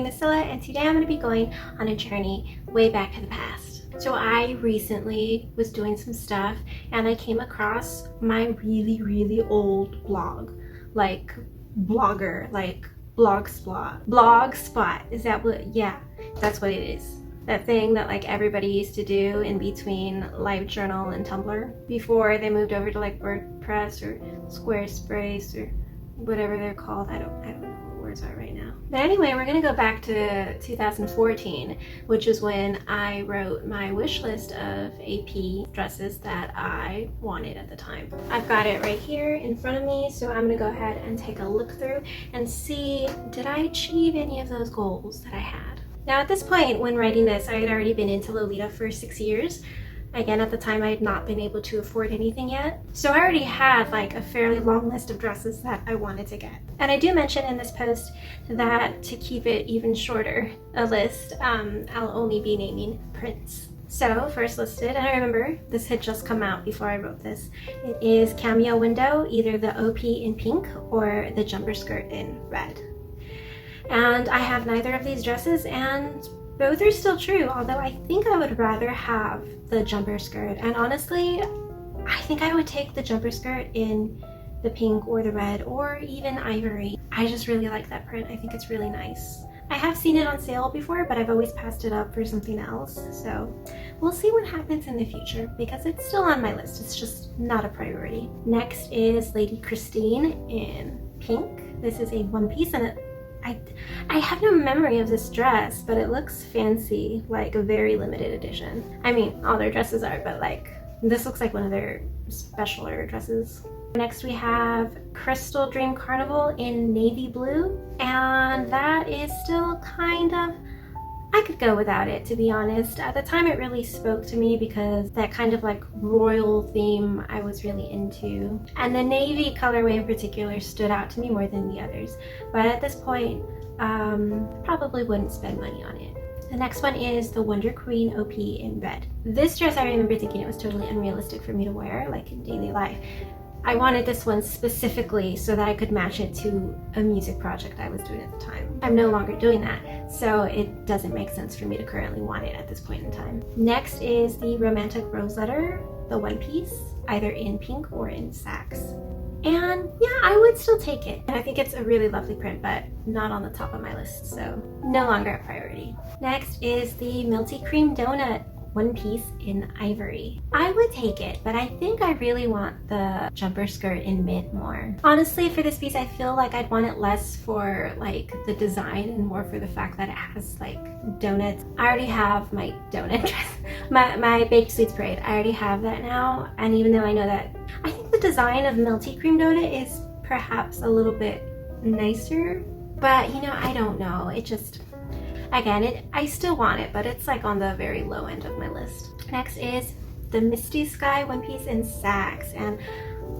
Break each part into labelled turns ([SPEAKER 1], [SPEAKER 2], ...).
[SPEAKER 1] name is Scylla, and today I'm going to be going on a journey way back to the past. So I recently was doing some stuff and I came across my really old blog, like blogger, like blogspot. Is that what? Yeah, that's what it is. That thing that like everybody used to do in between LiveJournal and Tumblr before they moved over to like WordPress or Squarespace or whatever they're called. I don't know what words are right now. But anyway, we're gonna go back to 2014, which is when I wrote my wish list of AP dresses that I wanted at the time. I've got it right here in front of me, so I'm gonna go ahead and take a look through and see, did I achieve any of those goals that I had? Now at this point, when writing this, I had already been into Lolita for 6 years. Again, at the time, I had not been able to afford anything yet. So I already had like a fairly long list of dresses that I wanted to get. And I do mention in this post that to keep it even shorter, a list, I'll only be naming prints. So first listed, and I remember this had just come out before I wrote this, it is Cameo Window, either the OP in pink or the jumper skirt in red. And I have neither of these dresses, and both are still true, although I think I would rather have the jumper skirt. And honestly, I think I would take the jumper skirt in the pink or the red or even ivory. I just really like that print. I think it's really nice. I have seen it on sale before, but I've always passed it up for something else. So we'll see what happens in the future because it's still on my list. It's just not a priority. Next is Lady Christine in pink. This is a one piece, and I have no memory of this dress, but it looks fancy, like a very limited edition. I mean, all their dresses are, but like, this looks like one of their specialer dresses. Next we have Crystal Dream Carnival in navy blue, and that is still kind of, I could go without it, to be honest. At the time it really spoke to me because that kind of like royal theme I was really into. And the navy colorway in particular stood out to me more than the others. But at this point, probably wouldn't spend money on it. The next one is the Wonder Queen OP in red. This dress, I remember thinking it was totally unrealistic for me to wear, like in daily life. I wanted this one specifically so that I could match it to a music project I was doing at the time. I'm no longer doing that, so it doesn't make sense for me to currently want it at this point in time. Next is the Romantic Rose Letter, the one piece, either in pink or in sax. And yeah, I would still take it. And I think it's a really lovely print, but not on the top of my list, so no longer a priority. Next is the Melty Cream Donut one piece in ivory. I would take it, but I think I really want the jumper skirt in mint more. Honestly, for this piece, I feel like I'd want it less for like the design and more for the fact that it has like donuts. I already have my donut dress, my baked sweets parade. I already have that now, and even though I know that, I think the design of Melty Cream Donut is perhaps a little bit nicer, but you know, I don't know. It just, again, I still want it, but it's like on the very low end of my list. Next is the Misty Sky one piece in sax, and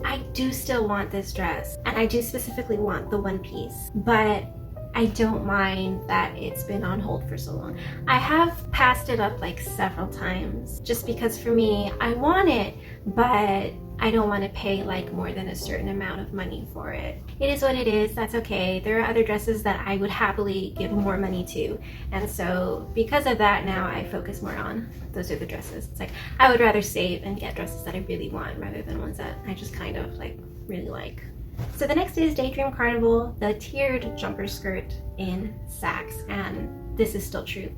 [SPEAKER 1] I do still want this dress, and I do specifically want the one piece, but I don't mind that it's been on hold for so long. I have passed it up like several times just because for me, I want it, but I don't want to pay like more than a certain amount of money for it. It is what it is, that's okay. There are other dresses that I would happily give more money to, and so because of that now I focus more on those are the dresses. It's like I would rather save and get dresses that I really want rather than ones that I just kind of like really like. So the next is Daydream Carnival, the tiered jumper skirt in sax, and this is still true.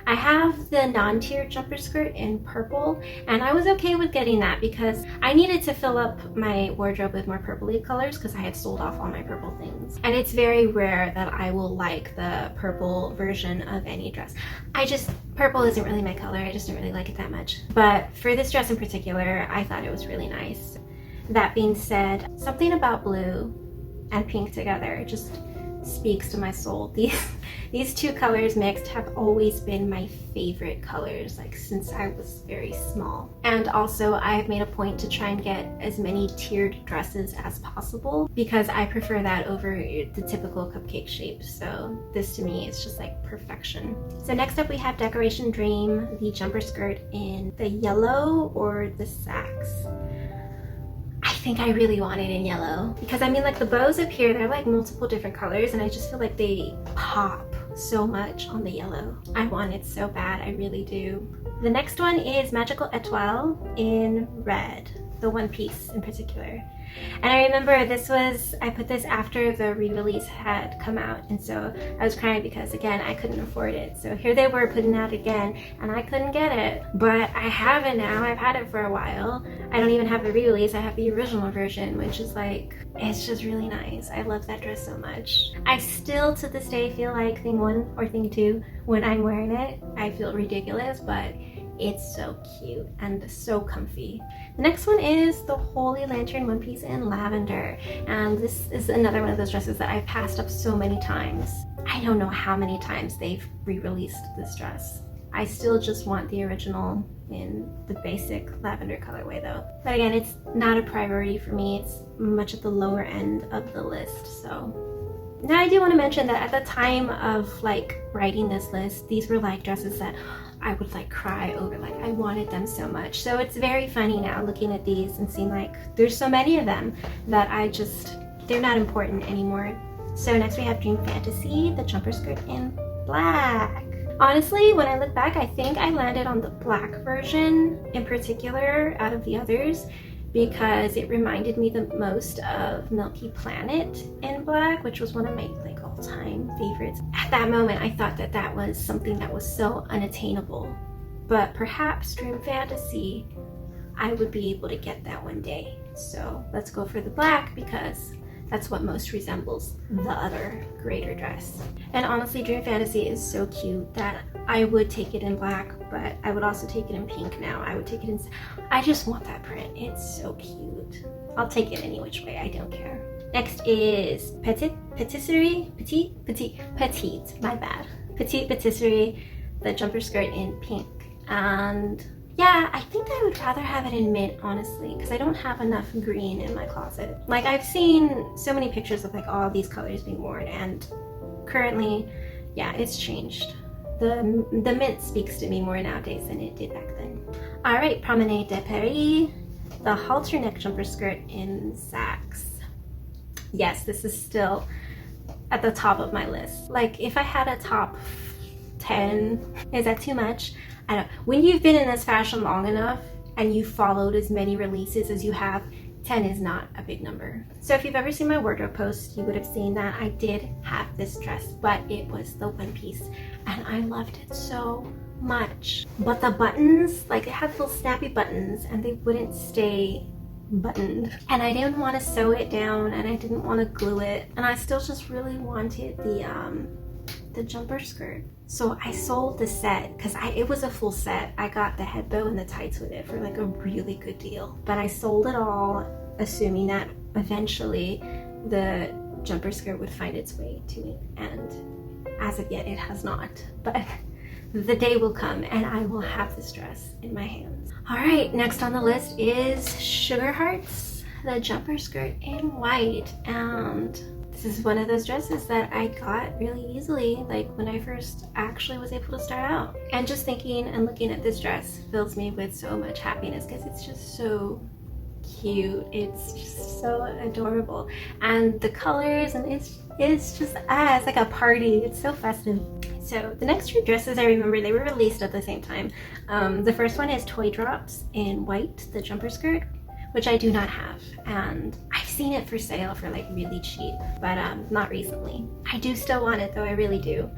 [SPEAKER 1] I have the non-tiered jumper skirt in purple, and I was okay with getting that because I needed to fill up my wardrobe with more purpley colors because I had sold off all my purple things. And it's very rare that I will like the purple version of any dress. Purple isn't really my color, I just don't really like it that much. But for this dress in particular, I thought it was really nice. That being said, something about blue and pink together just speaks to my soul. These two colors mixed have always been my favorite colors, like since I was very small. And also I have made a point to try and get as many tiered dresses as possible because I prefer that over the typical cupcake shape. So this to me is just like perfection. So next up we have Decoration Dream, the jumper skirt in the yellow or the sax. I think I really want it in yellow because I mean, like the bows up here, they're like multiple different colors and I just feel like they pop so much on the yellow. I want it so bad, I really do. The next one is Magical Etual in red, the one piece in particular. And I remember I put this after the re-release had come out, and so I was crying because, again, I couldn't afford it. So here they were putting out again, and I couldn't get it. But I have it now. I've had it for a while. I don't even have the re-release. I have the original version, which is like, it's just really nice. I love that dress so much. I still, to this day, feel like thing 1 or thing 2 when I'm wearing it. I feel ridiculous, but it's so cute and so comfy. The next one is the Holy Lantern one piece in lavender. And this is another one of those dresses that I've passed up so many times. I don't know how many times they've re-released this dress. I still just want the original in the basic lavender colorway though. But again, it's not a priority for me. It's much at the lower end of the list, so. Now I do want to mention that at the time of like writing this list, these were like dresses that I would like cry over, like I wanted them so much. So it's very funny now looking at these and seeing like there's so many of them that they're not important anymore. So next we have Dream Fantasy, the jumper skirt in black. Honestly, when I look back, I think I landed on the black version in particular out of the others because it reminded me the most of Milky Planet in black, which was one of my like all-time favorites. At that moment, I thought that that was something that was so unattainable, but perhaps Dream Fantasy, I would be able to get that one day. So let's go for the black because that's what most resembles the other greater dress. And honestly, Dream Fantasy is so cute that I would take it in black, but I would also take it in pink now. I would take it in, I just want that print. It's so cute. I'll take it any which way, I don't care. Next is Petite Patisserie, my bad. Petite Patisserie, the jumper skirt in pink. And yeah, I think I would rather have it in mint, honestly, because I don't have enough green in my closet. Like, I've seen so many pictures of like all these colors being worn, and currently, yeah, it's changed. The mint speaks to me more nowadays than it did back then. All right, Promenade de Paris, the Halterneck jumper skirt in Saks. Yes, this is still at the top of my list. Like, if I had a top 10, is that too much? I don't. When you've been in this fashion long enough and you've followed as many releases as you have, 10 is not a big number. So if you've ever seen my wardrobe post, you would have seen that I did have this dress, but it was the one piece and I loved it so much. But the buttons, like it had little snappy buttons and they wouldn't stay buttoned. And I didn't want to sew it down and I didn't want to glue it. And I still just really wanted the jumper skirt. So I sold the set because it was a full set. I got the head bow and the tights with it for like a really good deal. But I sold it all, assuming that eventually the jumper skirt would find its way to me. And as of yet, it has not. But the day will come and I will have this dress in my hands. All right, next on the list is Sugar Hearts, the jumper skirt in white. And this is one of those dresses that I got really easily, like when I first actually was able to start out. And just thinking and looking at this dress fills me with so much happiness because it's just so cute. It's just so adorable. And the colors, and it's just, it's like a party. It's so festive. So the next two dresses, I remember they were released at the same time. The first one is Toy Drops in white, the jumper skirt, which I do not have, and I've seen it for sale for like really cheap, but not recently. I do still want it though, I really do.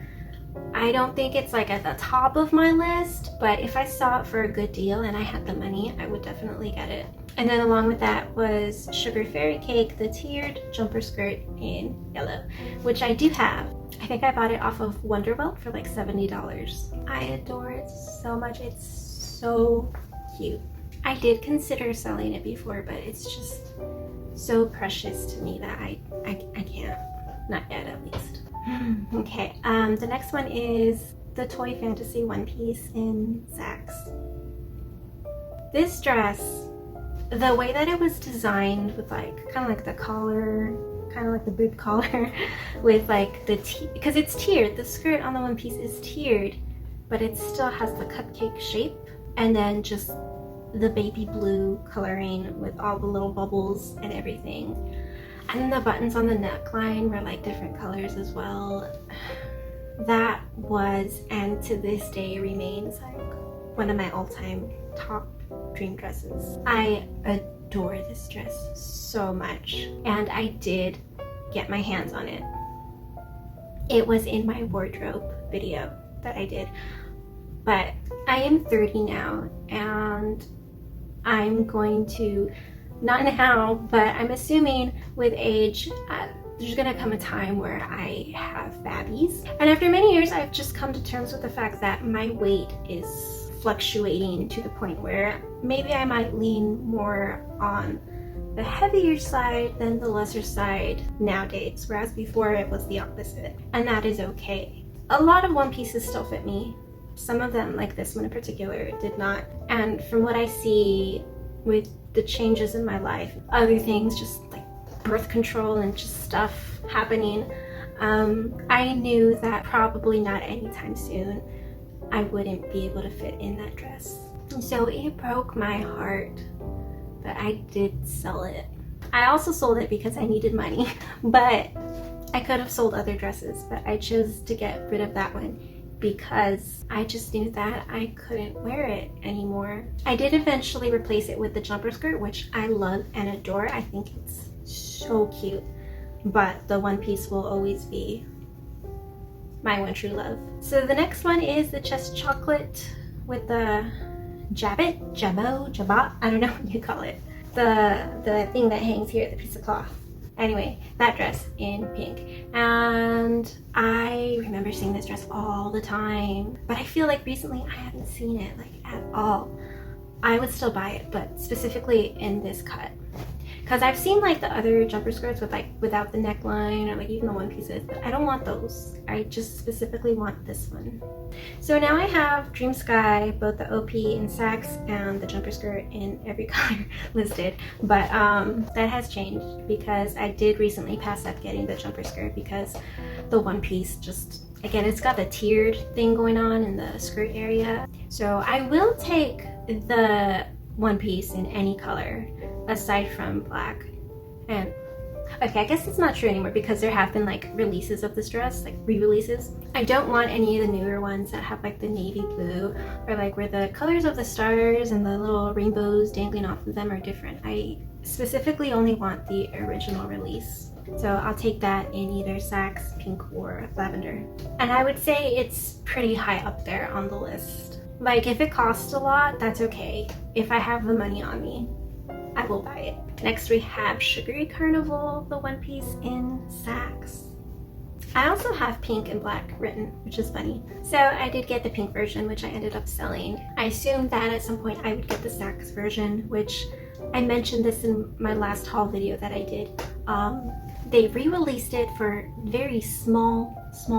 [SPEAKER 1] I don't think it's like at the top of my list, but if I saw it for a good deal and I had the money, I would definitely get it. And then along with that was Sugar Fairy Cake, the tiered jumper skirt in yellow, which I do have. I think I bought it off of Wonderwell for like $70. I adore it so much, it's so cute. I did consider selling it before, but it's just so precious to me that I can't, not yet at least. Okay, the next one is the Toy Fantasy one piece in Saks. This dress, the way that it was designed with like, kind of like the collar, kind of like the boob collar with like the because it's tiered, the skirt on the one piece is tiered, but it still has the cupcake shape, and then just the baby blue coloring with all the little bubbles and everything. And then the buttons on the neckline were like different colors as well. that was, and to this day remains, like one of my all-time top dream dresses. I adore this dress so much, and I did get my hands on it. It was in my wardrobe video that I did, but I am 30 now, and I'm going to, not now, but I'm assuming with age, there's gonna come a time where I have babbies. And after many years, I've just come to terms with the fact that my weight is fluctuating to the point where maybe I might lean more on the heavier side than the lesser side nowadays, whereas before it was the opposite. And that is okay. A lot of one pieces still fit me. Some of them, like this one in particular, did not. And from what I see with the changes in my life, other things just like birth control and just stuff happening, I knew that probably not anytime soon I wouldn't be able to fit in that dress. And so it broke my heart, but I did sell it. I also sold it because I needed money, but I could have sold other dresses, but I chose to get rid of that one because I just knew that I couldn't wear it anymore. I did eventually replace it with the jumper skirt, which I love and adore. I think it's so cute, but the one piece will always be my one true love. So the next one is the chest chocolate with the jabot, I don't know what you call it. The thing that hangs here, the piece of cloth. Anyway, that dress in pink. And I remember seeing this dress all the time, but I feel like recently I haven't seen it like at all. I would still buy it, but specifically in this cut. Because I've seen like the other jumper skirts with like without the neckline or like even the one pieces, but I don't want those. I just specifically want this one. So now I have Dream Sky, both the OP in sax and the jumper skirt in every color listed. But that has changed because I did recently pass up getting the jumper skirt because the one piece just, again, it's got the tiered thing going on in the skirt area. So I will take the one piece in any color aside from black. And okay, I guess it's not true anymore because there have been like releases of this dress, like re-releases. I don't want any of the newer ones that have like the navy blue or like where the colors of the stars and the little rainbows dangling off of them are different. I specifically only want the original release. So I'll take that in either sax, pink, or lavender. And I would say it's pretty high up there on the list. Like if it costs a lot, that's okay. If I have the money on me, I will buy it. Next we have Sugary Carnival, the one piece in sax. I also have pink and black written, which is funny. So I did get the pink version, which I ended up selling. I assumed that at some point I would get the sax version, which I mentioned this in my last haul video that I did. They re-released it for very small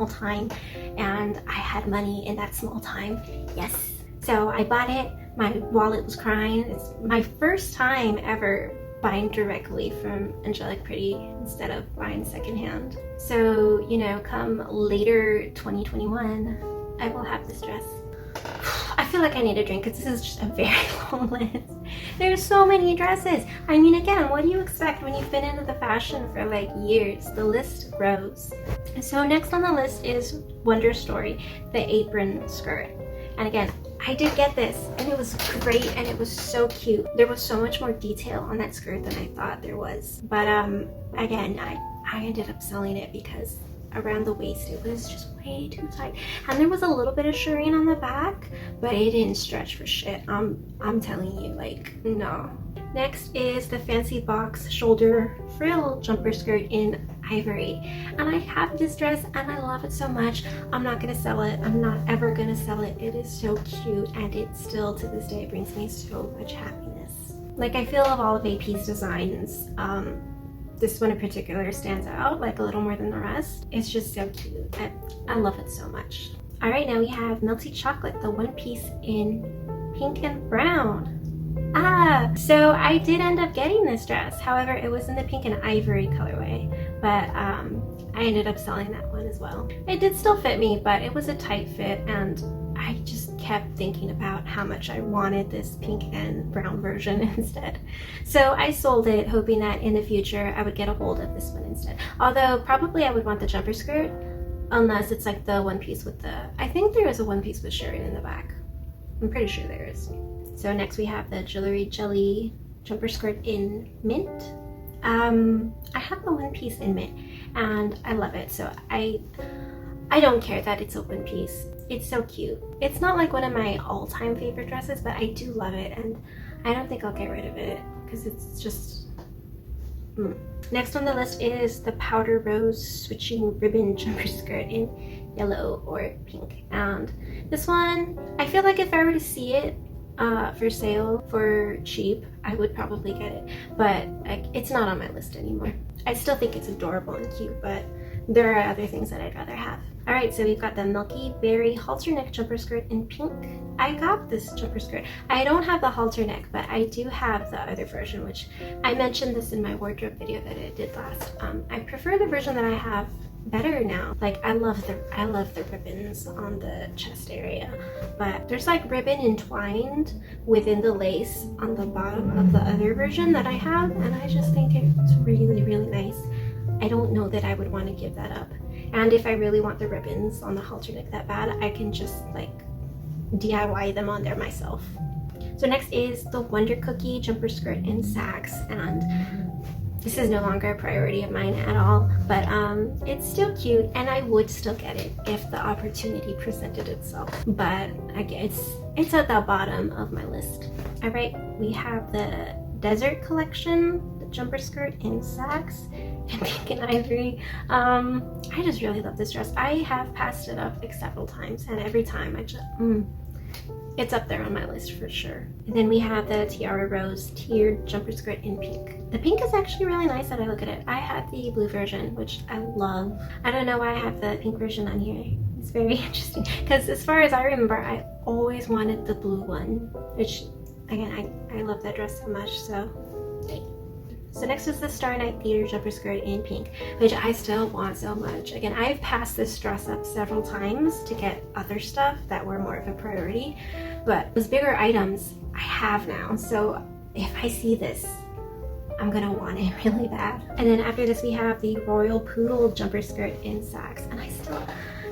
[SPEAKER 1] time, and I had money in that small time. Yes. So I bought it. My wallet was crying. It's my first time ever buying directly from Angelic Pretty instead of buying secondhand. So, you know, come later 2021, I will have this dress. I feel like I need a drink because this is just a very long list. There's so many dresses. I mean, again, what do you expect when you've been into the fashion for like years? The list grows. So next on the list is Wonder Story, the apron skirt. And again, I did get this and it was great and it was so cute. There was so much more detail on that skirt than I thought there was. But again, I ended up selling it because around the waist it was just way too tight. And there was a little bit of shirring on the back, but it didn't stretch for shit. I'm telling you, like, no. Next is the Fancy Box shoulder frill jumper skirt in ivory. And I have this dress and I love it so much. I'm not gonna sell it. I'm not ever gonna sell it. It is so cute and it still to this day brings me so much happiness. Like, I feel of all of AP's designs, this one in particular stands out like a little more than the rest. It's just so cute. I love it so much. All right, now we have Melty Chocolate, the one piece in pink and brown. So I did end up getting this dress. However, it was in the pink and ivory colorway, but I ended up selling that one as well. It did still fit me, but it was a tight fit, and I just kept thinking about how much I wanted this pink and brown version instead. So I sold it, hoping that in the future I would get a hold of this one instead. Although probably I would want the jumper skirt, unless it's like the one piece with the, I think there is a one piece with Sharon in the back. I'm pretty sure there is. So next we have the Jewelry Jelly jumper skirt in mint. I have the one piece in mint and I love it, so I don't care that it's a one piece. It's so cute. It's not like one of my all-time favorite dresses, but I do love it, and I don't think I'll get rid of it because it's just Next on the list is the Powder Rose Switching Ribbon jumper skirt in yellow or pink, and this one, I feel like if I were to see it for sale for cheap, I would probably get it, but it's not on my list anymore. I still think it's adorable and cute, but there are other things that I'd rather have. Alright, so we've got the Milky Berry Halterneck jumper skirt in pink. I got this jumper skirt. I don't have the Halterneck, but I do have the other version, which I mentioned this in my wardrobe video that I did last. I prefer the version that I have better now. Like, I love the ribbons on the chest area, but there's like ribbon entwined within the lace on the bottom of the other version that I have, and I just think it's really, really nice. I don't know that I would want to give that up. And if I really want the ribbons on the Halterneck that bad, I can just like DIY them on there myself. So next is the Wonder Cookie jumper skirt in sags, and this is no longer a priority of mine at all, but it's still cute and I would still get it if the opportunity presented itself. But again, it's at the bottom of my list. All right, we have the Desert Collection, the jumper skirt in sags and pink and ivory. I just really love this dress. I have passed it up like several times, and every time I just it's up there on my list for sure. And then we have the Tiara Rose tiered jumper skirt in pink. The pink is actually really nice that I look at it. I had the blue version, which I love. I don't know why I have the pink version on here. It's very interesting because as far as I remember, I always wanted the blue one, which again, I love that dress so much, so So next is the Star Night Theater jumper skirt in pink, which I still want so much. Again, I've passed this dress up several times to get other stuff that were more of a priority, but those bigger items I have now. So if I see this, I'm gonna want it really bad. And then after this, we have the Royal Poodle jumper skirt in sags, and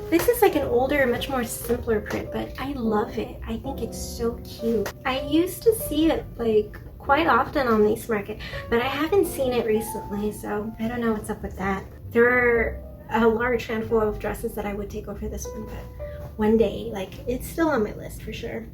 [SPEAKER 1] this is like an older, much more simpler print, but I love it. I think it's so cute. I used to see it like quite often on Lace Market, but I haven't seen it recently, so I don't know what's up with that. There are a large handful of dresses that I would take over this one, but one day, like, it's still on my list for sure.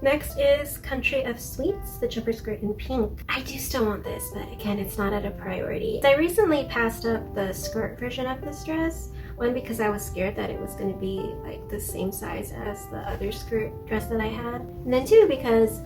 [SPEAKER 1] Next is Country of Sweets, the jumper skirt in pink. I do still want this, but again, it's not at a priority. I recently passed up the skirt version of this dress, one because I was scared that it was going to be like the same size as the other skirt dress that I had, and then two because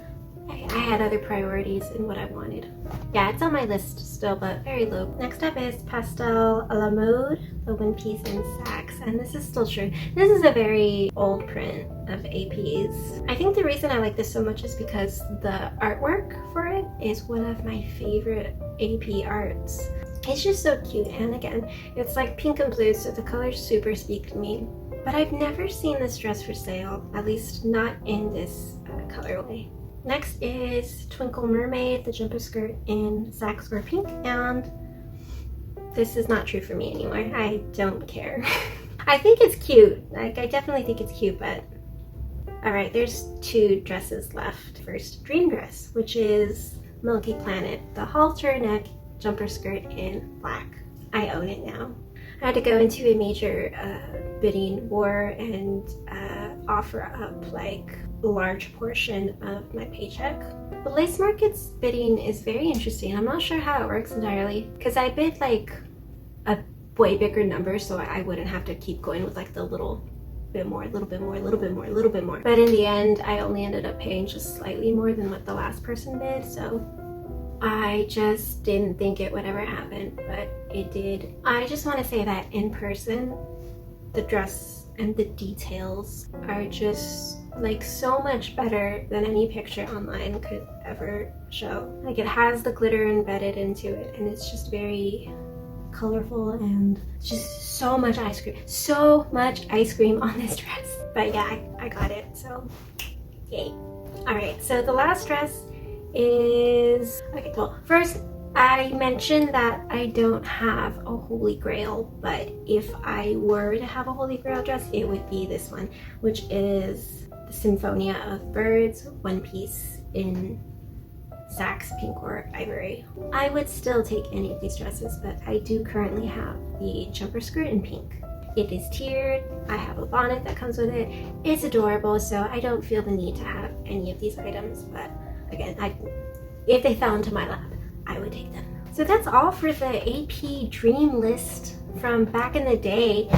[SPEAKER 1] I had other priorities in what I wanted. Yeah, it's on my list still, but very low. Next up is Pastel a la Mode, the one piece in sags, and this is still true. This is a very old print of AP's. I think the reason I like this so much is because the artwork for it is one of my favorite AP arts. It's just so cute, and again, it's like pink and blue, so the colors super speak to me. But I've never seen this dress for sale, at least not in this colorway. Next is Twinkle Mermaid, the jumper skirt in sags or pink, and this is not true for me anymore. I don't care. I think it's cute. Like, I definitely think it's cute, but alright, there's two dresses left. First, Dream Dress, which is Milky Planet, the Halterneck jumper skirt in black. I own it now. I had to go into a major bidding war and offer up like a large portion of my paycheck. The Lace Market's bidding is very interesting. I'm not sure how it works entirely because I bid like a way bigger number, so I wouldn't have to keep going with like the little bit more, a little bit more, a little bit more, a little bit more. But in the end, I only ended up paying just slightly more than what the last person bid, so I just didn't think it would ever happen, but it did. I just want to say that in person, the dress and the details are just like so much better than any picture online could ever show. Like, it has the glitter embedded into it, and it's just very colorful and just so much ice cream on this dress. But yeah, I got it, so yay. All right, so the last dress is, okay, well, first I mentioned that I don't have a holy grail, but if I were to have a holy grail dress, it would be this one, which is the Symphonia of Birds one piece in Saxe, pink, or ivory. I would still take any of these dresses, but I do currently have the jumper skirt in pink. It is tiered, I have a bonnet that comes with it. It's adorable, so I don't feel the need to have any of these items, but again, if they fell into my lap, I would take them. So that's all for the AP dream list from back in the day.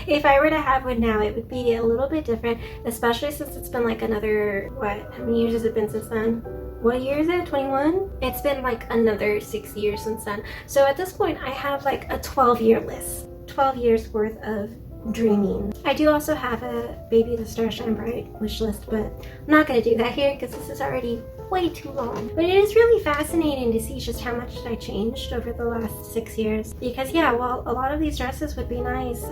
[SPEAKER 1] If I were to have one now, it would be a little bit different, especially since it's been like another, what, how many years has it been since then? What year is it? 21? It's been like another 6 years since then. So at this point, I have like a 12-year list. 12 years worth of dreaming. I do also have a Baby the Starshine Bright wish list, but I'm not going to do that here because this is already way too long. But it is really fascinating to see just how much I changed over the last 6 years. Because yeah, well, a lot of these dresses would be nice.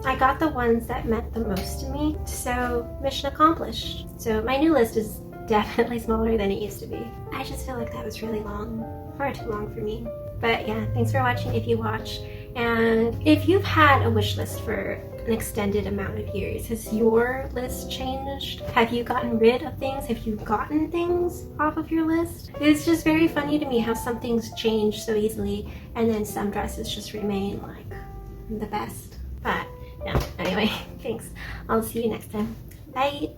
[SPEAKER 1] I got the ones that meant the most to me, so mission accomplished. So my new list is definitely smaller than it used to be. I just feel like that was really long, far too long for me. But yeah, thanks for watching if you watched. And if you've had a wish list for an extended amount of years, has your list changed? Have you gotten rid of things? Have you gotten things off of your list? It's just very funny to me how some things change so easily and then some dresses just remain like the best. But no, anyway, thanks. I'll see you next time. Bye!